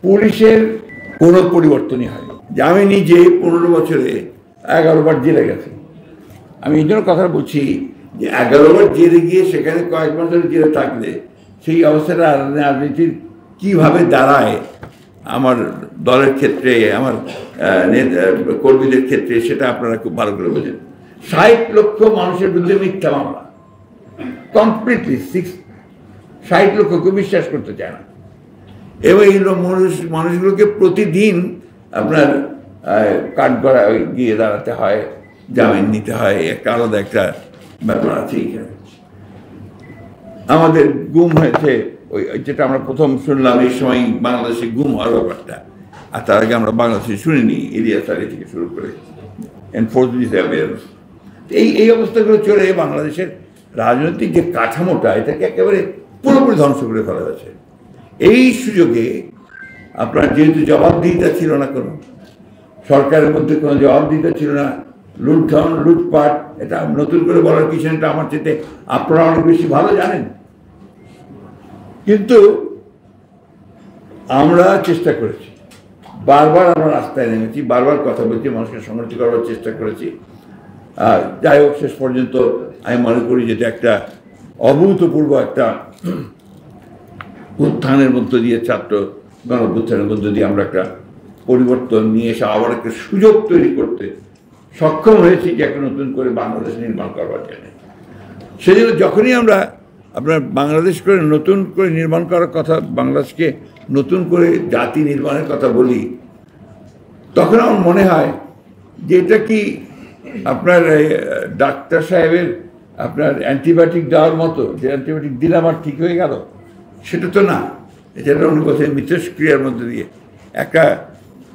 পুলিশের কোনো পরিবর্তনই হয়নি। যে আমি নিজে 15 বছরে 11 বার জেলে গেছি। আমি এই জন্য কথা বলছি যে 11 বার জেলে গিয়ে সেখানে কয়েক বছর জেলে থাকলে সেই অবস্থাটা রাজনীতির কীভাবে দাঁড়ায় আমার দলের ক্ষেত্রে, আমার কর্মীদের ক্ষেত্রে, সেটা আপনারা খুব ভালো করে বোঝেন। 60 লক্ষ মানুষের বিরুদ্ধে মিথ্যা মামলা, কমপ্লিটলি 60 লক্ষকে বিশ্বাস করতে চায় না। এবং এই মানুষগুলোকে প্রতিদিন আপনার কাঠগড়া গিয়ে দাঁড়াতে হয়, জামিন নিতে হয়, একটা আলাদা একটা ব্যাপার আছে। এইখানে আমাদের গুম হয়েছে, ওই যেটা আমরা প্রথম শুনলাম এই সময় বাংলাদেশে গুম হওয়ার ব্যাপারটা, আর তার আগে আমরা বাংলাদেশে শুনিনি, ইলিয়াস আলী থেকে শুরু করে এই অবস্থাগুলো চলে বাংলাদেশের রাজনৈতিক যে কাঠামোটা, এটাকে একেবারে পুরোপুরি ধ্বংস করে ফেলা হয়েছে। এই সুযোগে আপনার যেহেতু জবাবদিহিতা ছিল না, কোনো সরকারের মধ্যে কোনো জবাবদিহিতা ছিল না, লুণ্ঠন লুটপাট, এটা নতুন করে বলার কিছু এটা আমার চেয়ে আপনারা অনেক বেশি ভালো জানেন। কিন্তু আমরা চেষ্টা করেছি, বারবার আমরা রাস্তায় নেমেছি, বারবার কথা বলছি, মানুষকে সংগঠিত করবার চেষ্টা করেছি। যাই হোক, শেষ পর্যন্ত আমি মনে করি যেটা একটা অভূতপূর্ব একটা উত্থানের মধ্য দিয়ে, ছাত্র গণঅভ্যুত্থানের মধ্য দিয়ে আমরা একটা পরিবর্তন নিয়ে এসে আবার একটা সুযোগ তৈরি করতে সক্ষম হয়েছি যে একটা নতুন করে বাংলাদেশ নির্মাণ করবার জন্য। সেজন্য যখনই আমরা আপনার বাংলাদেশ করে নতুন করে নির্মাণ করার কথা, বাংলাদেশকে নতুন করে জাতি নির্মাণের কথা বলি, তখন আমার মনে হয় যে এটা কি আপনার ডাক্তার সাহেবের আপনার অ্যান্টিবায়োটিক দেওয়ার মতো, যে অ্যান্টিবায়োটিক দিলাম আর ঠিক হয়ে গেল, সেটা তো না। এটা অনেক কথা মিথস্ক্রিয়ার মধ্যে দিয়ে একটা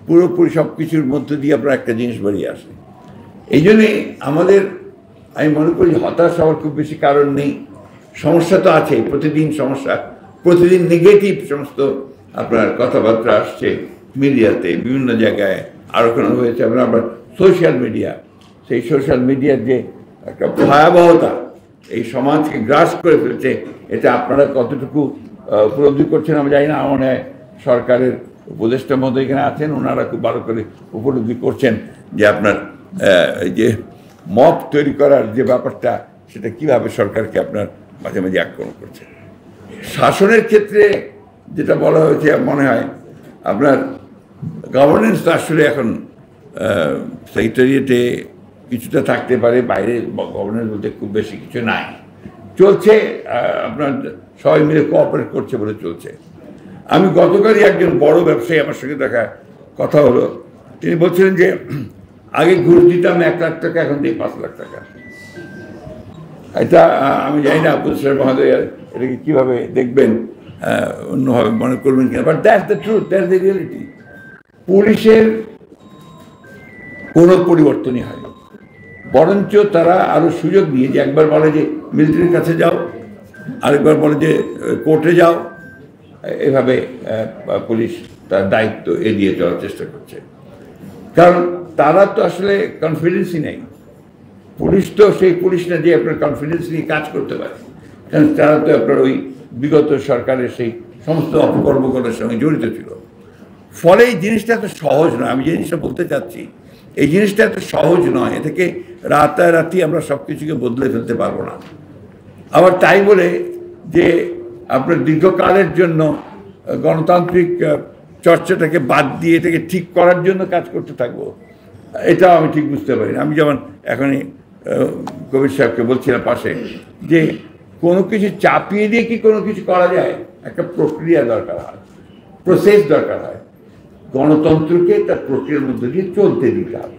পুরোপুরি সব কিছুর মধ্যে দিয়ে আপনার একটা জিনিস বেরিয়ে আসে। এই জন্যে আমাদের, আমি মনে করি হতাশ হওয়ার খুব বেশি কারণ নেই। সমস্যা তো আছে, প্রতিদিন সমস্যা, প্রতিদিন নেগেটিভ সমস্ত আপনার কথাবার্তা আসছে মিডিয়াতে, বিভিন্ন জায়গায় আলোচনা হয়েছে। আবার সোশ্যাল মিডিয়া, সেই সোশ্যাল মিডিয়ার যে একটা ভয়াবহতা এই সমাজকে গ্রাস করে ফেলছে, এটা আপনারা কতটুকু উপলব্ধি করছেন আমি জানি না। আমার মনে হয় সরকারের উপদেষ্টা মধ্যে এখানে আছেন, ওনারা খুব ভালো করে উপলব্ধি করছেন যে আপনার এই যে মব তৈরি করার যে ব্যাপারটা, সেটা কীভাবে সরকারকে আপনার মাঝে মাঝে আক্রমণ করছে। শাসনের ক্ষেত্রে যেটা বলা হয়েছে, মনে হয় আপনার গভর্নেন্স আসলে এখন সেক্রেটারিয়েটে কিছুটা থাকতে পারে, বাইরে গভর্নেন্স বলতে খুব বেশি কিছু নাই, চলছে আপনার সবাই মিলে কোঅপারেট করছে বলে চলছে। আমি গতকালই একজন বড় ব্যবসায়ী আমার সঙ্গে দেখা কথা হলো, তিনি বলছিলেন যে আগে ঘুষ দিতাম 1 লাখ টাকা, এখন দিই 5 লাখ টাকা। এটা আমি জানি না আব্দুল সাহেব মহোদয় এটাকে কীভাবে দেখবেন, অন্যভাবে মনে করবেন কিনা, but that's the truth, that's the reality. পুলিশের কোনো পরিবর্তনই হয়নি, বরঞ্চ তারা আরও সুযোগ নিয়ে, যে একবার বলে যে মিলিটারির কাছে যাও, আরেকবার বলে যে কোর্টে যাও, এভাবে পুলিশ তার দায়িত্ব এড়িয়ে চলার চেষ্টা করছে। কারণ তারা তো আসলে কনফিডেন্সই নেই। পুলিশ তো সেই পুলিশ না যে আপনার কনফিডেন্স নিয়ে কাজ করতে পারে, কারণ তারা তো আপনার ওই বিগত সরকারের সেই সমস্ত অপকর্মগুলোর সঙ্গে জড়িত ছিল। ফলে এই জিনিসটা এত সহজ নয়। আমি যে জিনিসটা বলতে চাচ্ছি, এই জিনিসটা এত সহজ নয়। এ থেকে রাতারাতি আমরা সব কিছুকে বদলে ফেলতে পারবো না। আবার তাই বলে যে আপনার দীর্ঘকালের জন্য গণতান্ত্রিক চর্চাটাকে বাদ দিয়ে এটাকে ঠিক করার জন্য কাজ করতে থাকবো, এটাও আমি ঠিক বুঝতে পারি না। আমি যেমন এখনই কবির সাহেবকে বলছিলাম পাশে, যে কোনো কিছু চাপিয়ে দিয়ে কি কোনো কিছু করা যায়? একটা প্রক্রিয়া দরকার হয়, প্রসেস দরকার হয়। গণতন্ত্রকে তার প্রক্রিয়ার মধ্যে দিয়ে চলতে দিতে হবে।